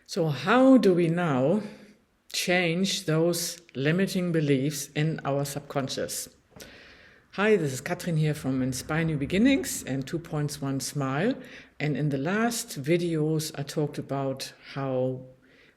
So how do we now change those limiting beliefs in our subconscious? Hi, this is Catrin here from Inspire New Beginnings and 2.1 Smile. And in the last videos, I talked about how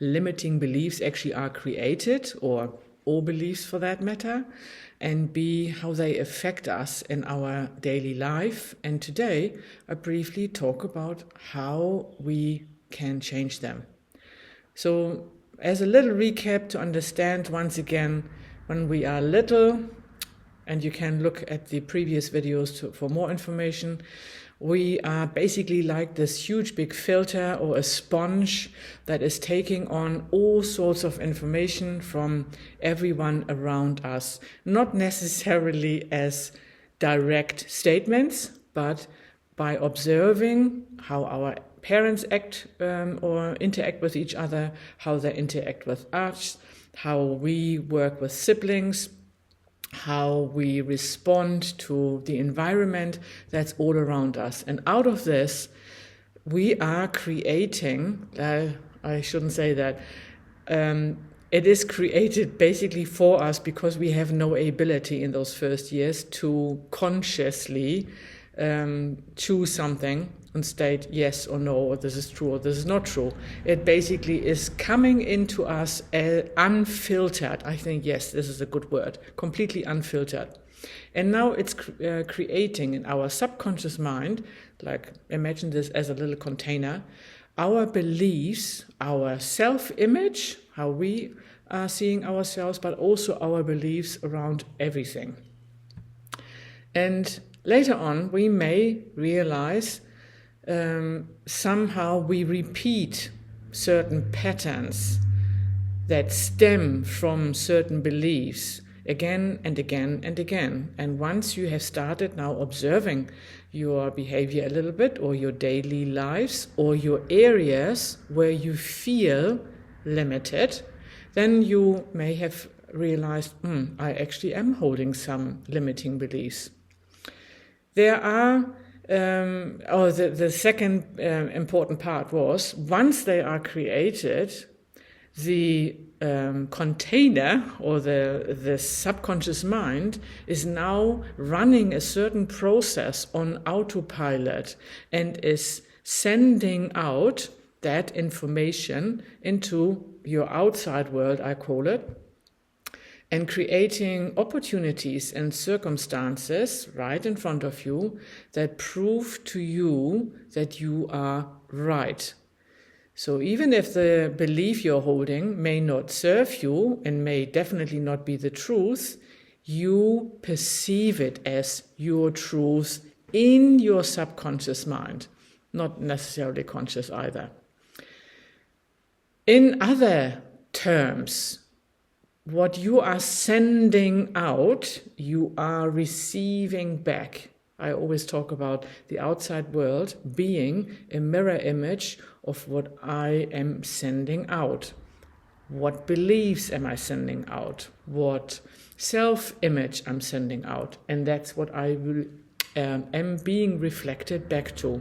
limiting beliefs actually are created, or all beliefs for that matter, and B, how they affect us in our daily life. And today, I briefly talk about how we can change them. So as a little recap to understand once again, when we are little, and you can look at the previous videos for more information, we are basically like this huge big filter or a sponge that is taking on all sorts of information from everyone around us. Not necessarily as direct statements, but by observing how our parents act or interact with each other, how they interact with us, how we work with siblings, how we respond to the environment that's all around us. And out of this, we are creating, I shouldn't say that, it is created basically for us because we have no ability in those first years to consciously choose something and state yes or no, or this is true or this is not true. It basically is coming into us unfiltered. I think, yes, this is a good word, completely unfiltered. And now it's creating in our subconscious mind, like imagine this as a little container, our beliefs, our self-image, how we are seeing ourselves, but also our beliefs around everything. And later on, we may realize somehow we repeat certain patterns that stem from certain beliefs again and again and again. And once you have started now observing your behavior a little bit, or your daily lives, or your areas where you feel limited, then you may have realized, I actually am holding some limiting beliefs. There are the second important part was, once they are created, the container or the subconscious mind is now running a certain process on autopilot and is sending out that information into your outside world, I call it, and creating opportunities and circumstances right in front of you that prove to you that you are right. So even if the belief you're holding may not serve you and may definitely not be the truth, you perceive it as your truth in your subconscious mind, not necessarily conscious either. In other terms, what you are sending out, you are receiving back. I always talk about the outside world being a mirror image of what I am sending out. What beliefs am I sending out? What self-image I'm sending out? And that's what I will, am being reflected back to.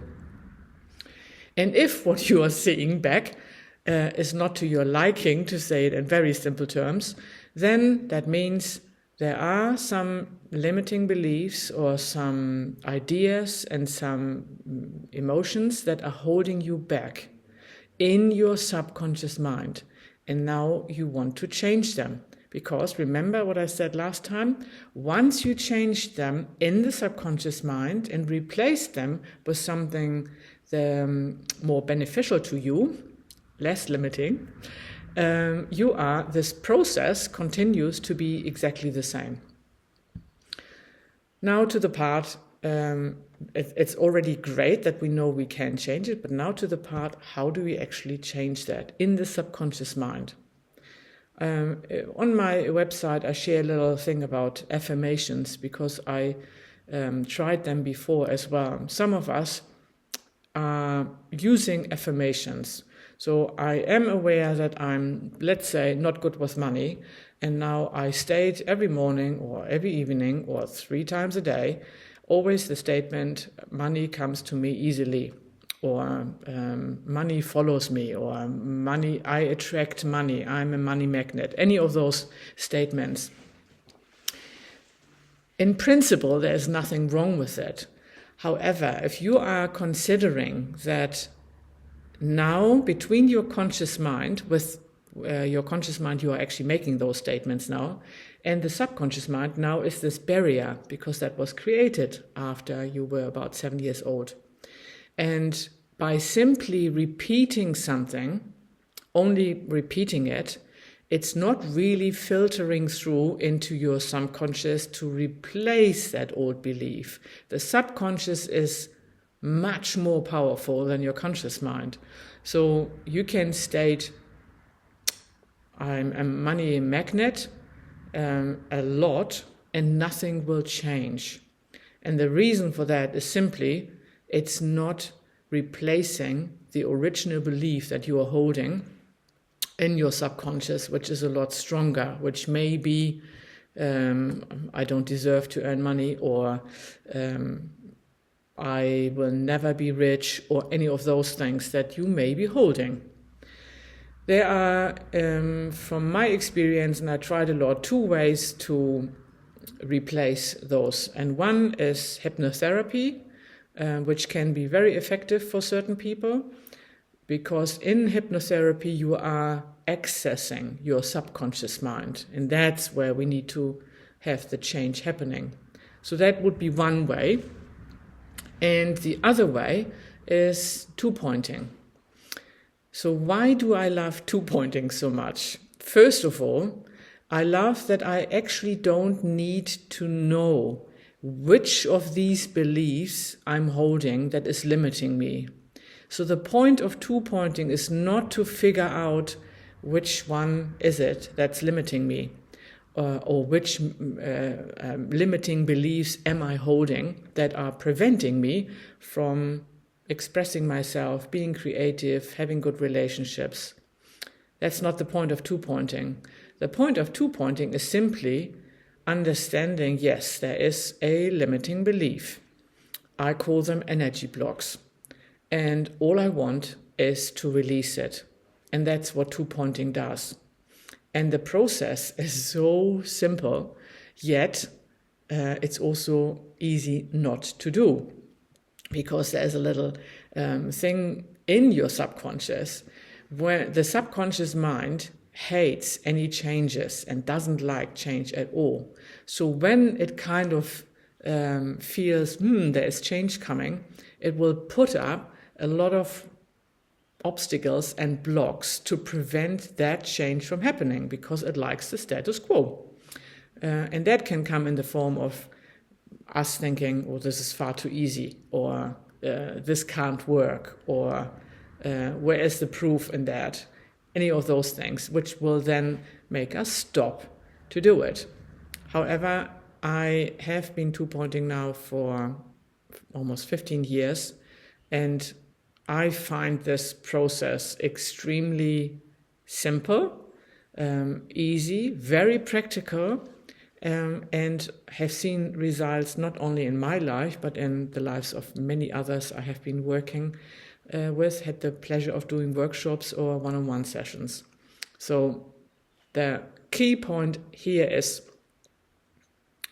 And if what you are seeing back is not to your liking, to say it in very simple terms, then that means there are some limiting beliefs or some ideas and some emotions that are holding you back in your subconscious mind. And now you want to change them. Because remember what I said last time, once you change them in the subconscious mind and replace them with something more beneficial to you, less limiting, this process continues to be exactly the same. Now to the part, it's already great that we know we can change it, but now to the part, how do we actually change that in the subconscious mind? On my website, I share a little thing about affirmations because I tried them before as well. Some of us are using affirmations. So I am aware that I'm, let's say, not good with money, and now I state every morning or every evening or 3 times a day, always the statement, money comes to me easily. or money follows me, or money, I attract money, I'm a money magnet, any of those statements. In principle, there's nothing wrong with it. However, if you are considering that now between your conscious mind, with your conscious mind, you are actually making those statements now, and the subconscious mind now is this barrier, because that was created after you were about 7 years old. And by simply repeating something, only repeating it, it's not really filtering through into your subconscious to replace that old belief. The subconscious is much more powerful than your conscious mind. So you can state, I'm a money magnet, a lot, and nothing will change. And the reason for that is simply, it's not replacing the original belief that you are holding in your subconscious, which is a lot stronger, which may be, I don't deserve to earn money, or I will never be rich, or any of those things that you may be holding. There are, from my experience, and I tried a lot, 2 ways to replace those. And one is hypnotherapy, which can be very effective for certain people, because in hypnotherapy you are accessing your subconscious mind, and that's where we need to have the change happening. So that would be one way. And the other way is 2-pointing. So why do I love 2-pointing so much? First of all, I love that I actually don't need to know which of these beliefs I'm holding that is limiting me. So the point of 2-pointing is not to figure out which one is it that's limiting me, or which limiting beliefs am I holding that are preventing me from expressing myself, being creative, having good relationships. That's not the point of 2-pointing. The point of 2-pointing is simply understanding, yes, there is a limiting belief. I call them energy blocks. And all I want is to release it. And that's what 2-pointing does. And the process is so simple, yet it's also easy not to do. Because there's a little thing in your subconscious where the subconscious mind hates any changes and doesn't like change at all. So when it kind of feels, there is change coming, it will put up a lot of obstacles and blocks to prevent that change from happening, because it likes the status quo. And that can come in the form of us thinking, oh, this is far too easy, or this can't work, or where is the proof in that? Any of those things, which will then make us stop to do it. However, I have been 2-pointing now for almost 15 years, and I find this process extremely simple, easy, very practical, and have seen results not only in my life, but in the lives of many others I have been working with, had the pleasure of doing workshops or one-on-one sessions. So the key point here is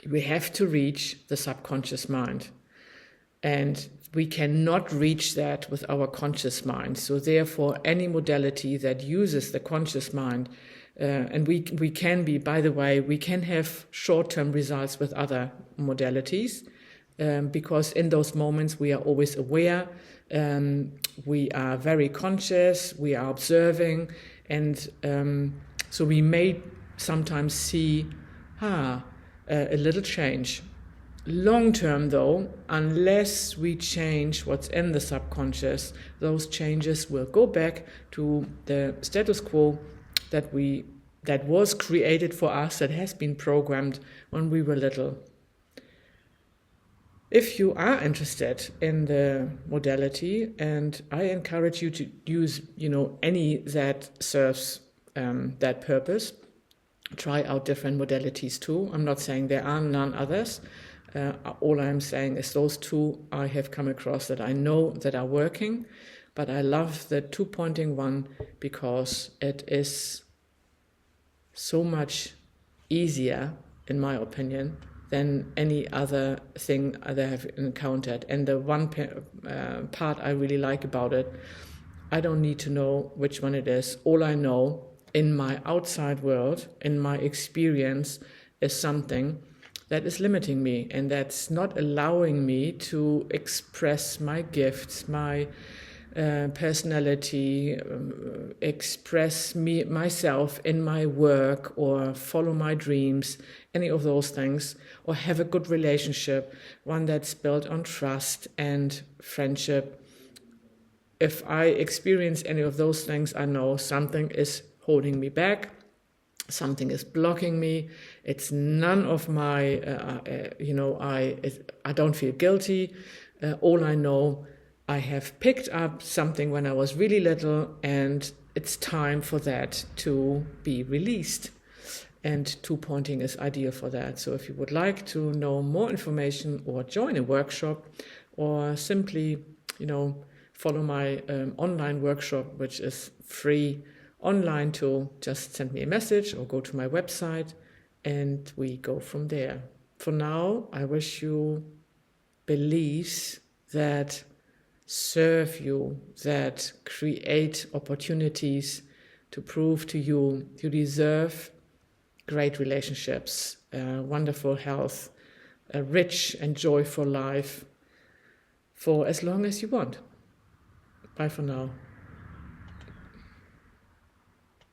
we have to reach the subconscious mind. And we cannot reach that with our conscious mind. So therefore, any modality that uses the conscious mind, and we can be, by the way, we can have short-term results with other modalities, because in those moments we are always aware, we are very conscious, we are observing, and so we may sometimes see a little change. Long term, though, unless we change what's in the subconscious, those changes will go back to the status quo that was created for us, that has been programmed when we were little. If you are interested in the modality, and I encourage you to use, any that serves that purpose, try out different modalities too. I'm not saying there are none others. All I'm saying is those two I have come across that I know that are working, but I love the two-pointing one because it is so much easier, in my opinion, than any other thing that I have encountered. And the one part I really like about it, I don't need to know which one it is. All I know in my outside world, in my experience, is something that is limiting me and that's not allowing me to express my gifts, my personality, express myself in my work, or follow my dreams, any of those things, or have a good relationship, one that's built on trust and friendship. If I experience any of those things, I know something is holding me back, something is blocking me. It's none of my, I don't feel guilty. All I know, I have picked up something when I was really little, and it's time for that to be released. And two-pointing is ideal for that. So if you would like to know more information or join a workshop, or simply, follow my online workshop, which is free online too, just send me a message or go to my website and we go from there. For now, I wish you beliefs that serve you, that create opportunities to prove to you you deserve great relationships, wonderful health, a rich and joyful life for as long as you want. Bye for now.